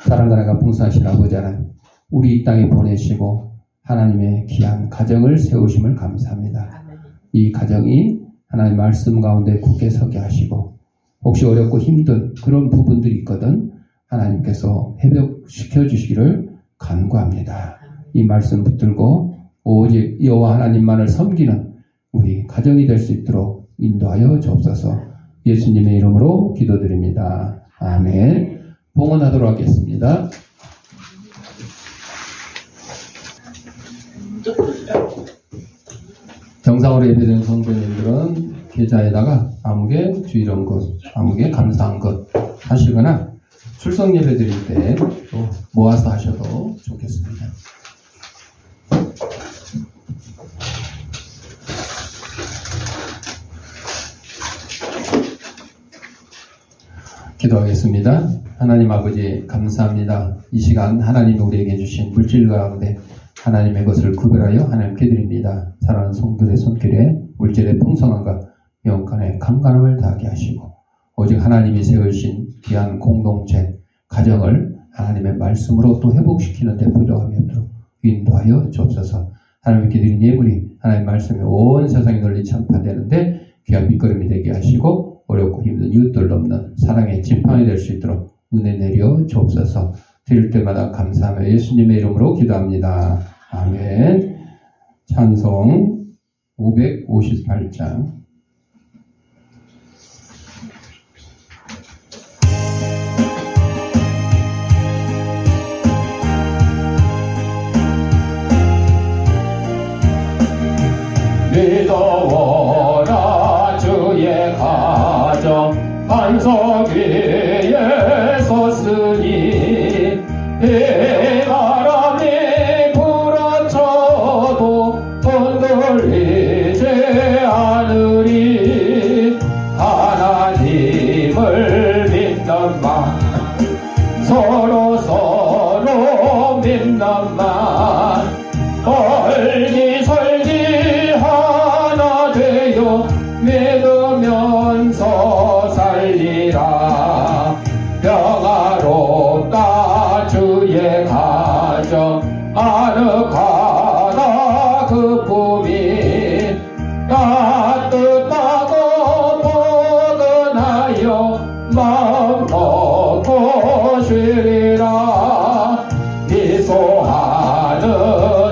사랑과 나가 풍성하신 아버지 하나님, 우리 이 땅에 보내시고 하나님의 귀한 가정을 세우심을 감사합니다. 이 가정이 하나님의 말씀 가운데 굳게 서게 하시고 혹시 어렵고 힘든 그런 부분들이 있거든 하나님께서 회복시켜 주시기를 간구합니다. 이 말씀 붙들고 오직 여호와 하나님만을 섬기는 우리 가정이 될 수 있도록 인도하여 주옵소서. 예수님의 이름으로 기도드립니다. 아멘. 봉헌하도록 하겠습니다. 정상으로 예배된 성도님들은 계좌에다가 아무개 주일한 것, 아무개 감사한 것 하시거나 출석 예배 드릴 때 또 모아서 하셔도 좋겠습니다. 기도하겠습니다. 하나님 아버지 감사합니다. 이 시간 하나님이 우리에게 주신 물질 가운데 하나님의 것을 구별하여 하나님께 드립니다. 사랑하는 성도의 손길에 물질의 풍성함과 영간의 강간함을 다하게 하시고 오직 하나님이 세우신 귀한 공동체, 가정을 하나님의 말씀으로 또 회복시키는 데 부족함이 없도록 인도하여 주옵소서. 하나님께 드린 예물이 하나님의 말씀이 온 세상에 널리 전파되는데 귀한 밑거름이 되게 하시고 어렵고 힘든 이웃들 돕는 사랑의 지팡이 될 수 있도록 은혜 내려 주옵소서. 드릴 때마다 감사하며 예수님의 이름으로 기도합니다. 아멘. 찬송 558장. 믿어오라 주의 가정 반석 위에 섰으니 바람이 불어쳐도 흔들리지 않으리. 하나님 살리라. 미소하는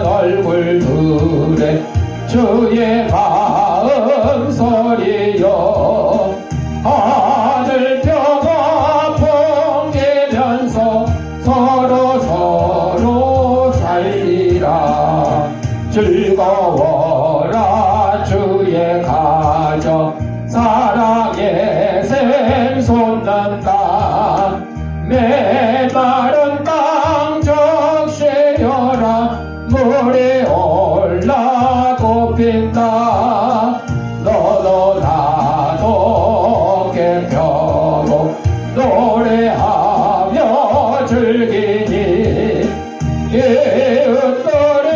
얼굴들에 주의 마음 소리여. 하늘 평화 풍기면서 서로 살리라. 즐거워라 주의 가정 사랑의 샘 솟는다. 메마른 땅 적시려라. 물이 올라고 핀다. 너도 나도 깨펴고 노래하며 즐기니 이웃들의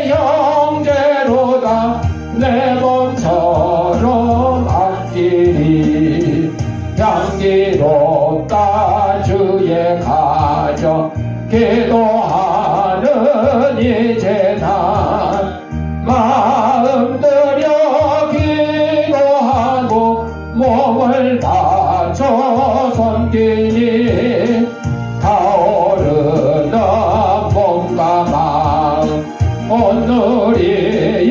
형제로다. 내 몸처럼 아끼리. 향기롭다 주의 가정 기도하는 이 재단. 마음 들여 기도하고 몸을 바쳐 섬기니 타오르는 몸과 마음 오늘의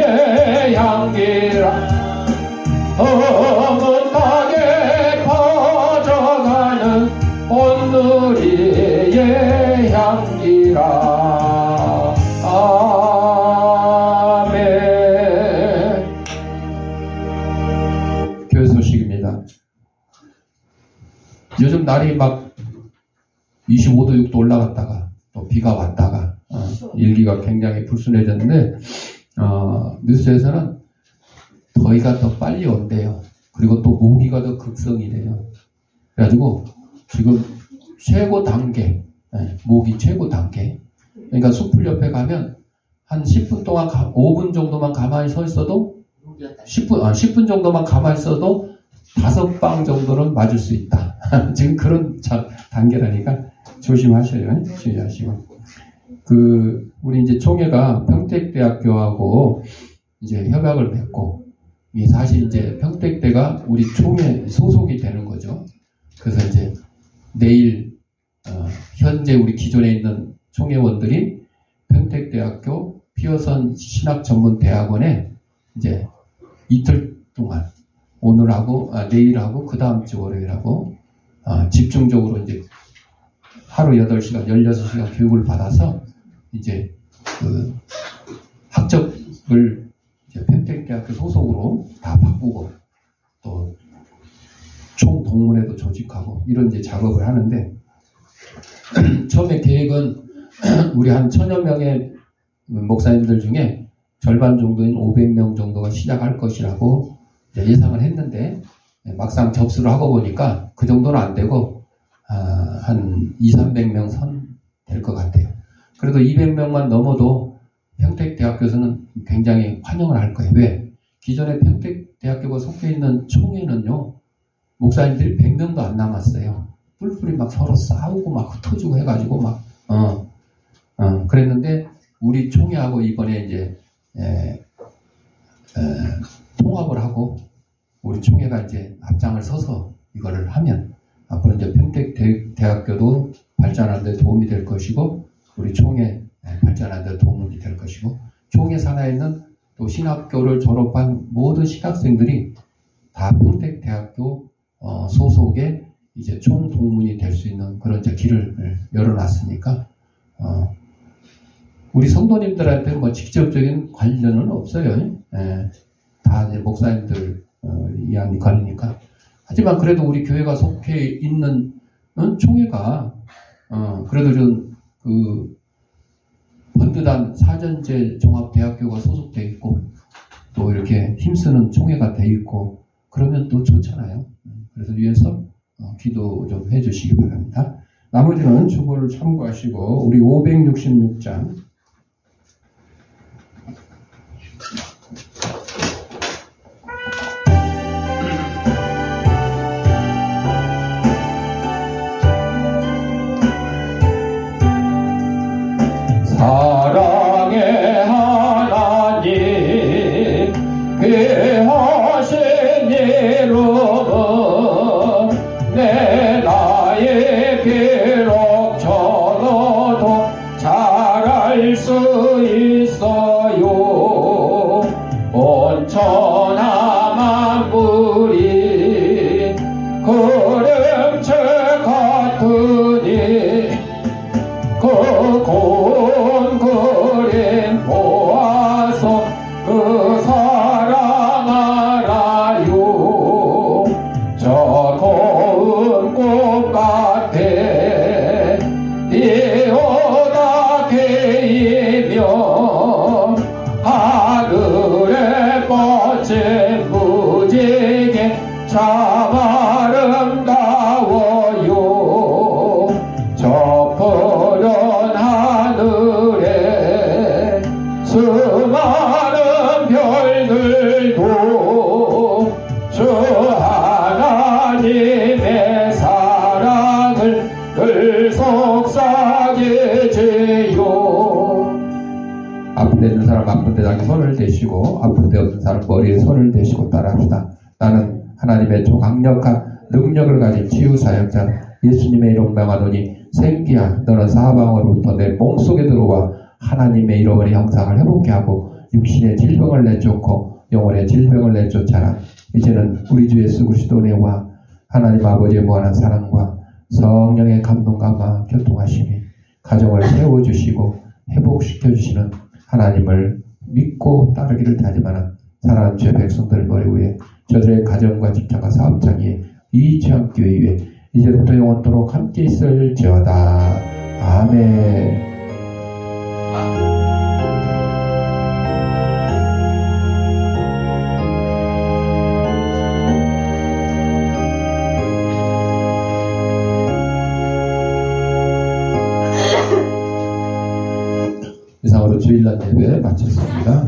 향기라. 흐뭇하게 퍼져가는 오늘의 향기라. 아멘. 교회 소식입니다. 요즘 날이 막 25도 6도 올라갔다가 또 비가 왔다가 일기가 굉장히 불순해졌는데 뉴스에서는 더위가 더 빨리 온대요. 그리고 또 모기가 더 극성이래요. 그래가지고 지금 최고 단계, 모기 최고 단계. 그러니까 숲풀 옆에 가면 한 10분 동안 5분 정도만 가만히 서 있어도 10분 정도만 가만히 있어도 5방 정도는 맞을 수 있다. 지금 그런 단계라니까 조심하셔요. 주의하시고. 우리 이제 총회가 평택대학교하고 이제 협약을 맺고, 사실 이제 평택대가 우리 총회 소속이 되는 거죠. 그래서 이제 내일, 현재 우리 기존에 있는 총회원들이 평택대학교 피어선 신학전문대학원에 이제 이틀 동안 오늘하고, 내일하고, 그 다음 주 월요일하고, 집중적으로 이제 하루 8시간, 16시간 교육을 받아서 이제 학적을 이제 평택대학교 소속으로 다 바꾸고 또 총동문회도 조직하고 이런 이제 작업을 하는데 처음에 계획은 우리 한 1000여 명의 목사님들 중에 절반 정도인 500명 정도가 시작할 것이라고 예상을 했는데 막상 접수를 하고 보니까 그 정도는 안 되고 한 200~300명 선 될 것 같아요. 그래도 200명만 넘어도 평택대학교에서는 굉장히 환영을 할 거예요. 왜? 기존에 평택대학교가 속해 있는 총회는요, 목사님들이 100명도 안 남았어요. 뿔뿔이 막 서로 싸우고 막 흩어지고 해가지고 막, 그랬는데, 우리 총회하고 이번에 이제, 통합을 하고, 우리 총회가 이제 앞장을 서서 이거를 하면, 앞으로 이제 평택대학교도 발전하는 데 도움이 될 것이고, 우리 총회 발전하는 데 도움이 될 것이고, 총회 산하에 있는 또 신학교를 졸업한 모든 신학생들이 다 평택대학교 소속의 이제 총동문이 될 수 있는 그런 이제 길을 열어놨으니까, 우리 성도님들한테 뭐 직접적인 관련은 없어요. 다 이제 목사님들 위한 관이니까. 하지만 그래도 우리 교회가 속해 있는 총회가 그래도 좀 번듯한 사전제 종합대학교가 소속되어 있고 또 이렇게 힘쓰는 총회가 되어 있고 그러면 또 좋잖아요. 그래서 위해서 기도 좀 해주시기 바랍니다. 나머지는 주보를 참고하시고 우리 566장 사랑의 하나님 귀하신 이름은 내 나의 비록 저 할 수 있어요. 온 천하 만물이 그림체 같으니 그 고운 그림 보아서 그 사랑 알아요. 저 고운 꽃밭에 비오다 개이며 하늘에 뻗친 무지개 참 아름다워요. 저 푸른 하늘에 수많은 별들도 주 하나님의 사랑을 늘 속삭이지요. 아픈 데 있는 사람 아픈 데 자기 손을 대시고 아픈 데 없는 사람 머리에 손을 대시고 따라합시다. 나는 하나님의 강력한 능력을 가진 치유사역자 예수님의 이름 명하노니 새끼야 너는 사방으로부터 내 몸속에 들어와 하나님의 이름의 형상을 회복케 하고 육신의 질병을 내쫓고 영혼의 질병을 내쫓아라. 이제는 우리 주 예수 그리스도의 은혜와 하나님 아버지의 무한한 사랑과 성령의 감동감화 교통하심이 가정을 세워주시고 회복시켜주시는 하나님을 믿고 따르기를 다짐하는 사랑하는 주의 백성들 머리 위에 저들의 가정과 직장과 사업장에 이치 않기 위해 이제부터 영원토록 함께 있을지어다. 아멘. 이상으로 주일날 예배 마쳤습니다.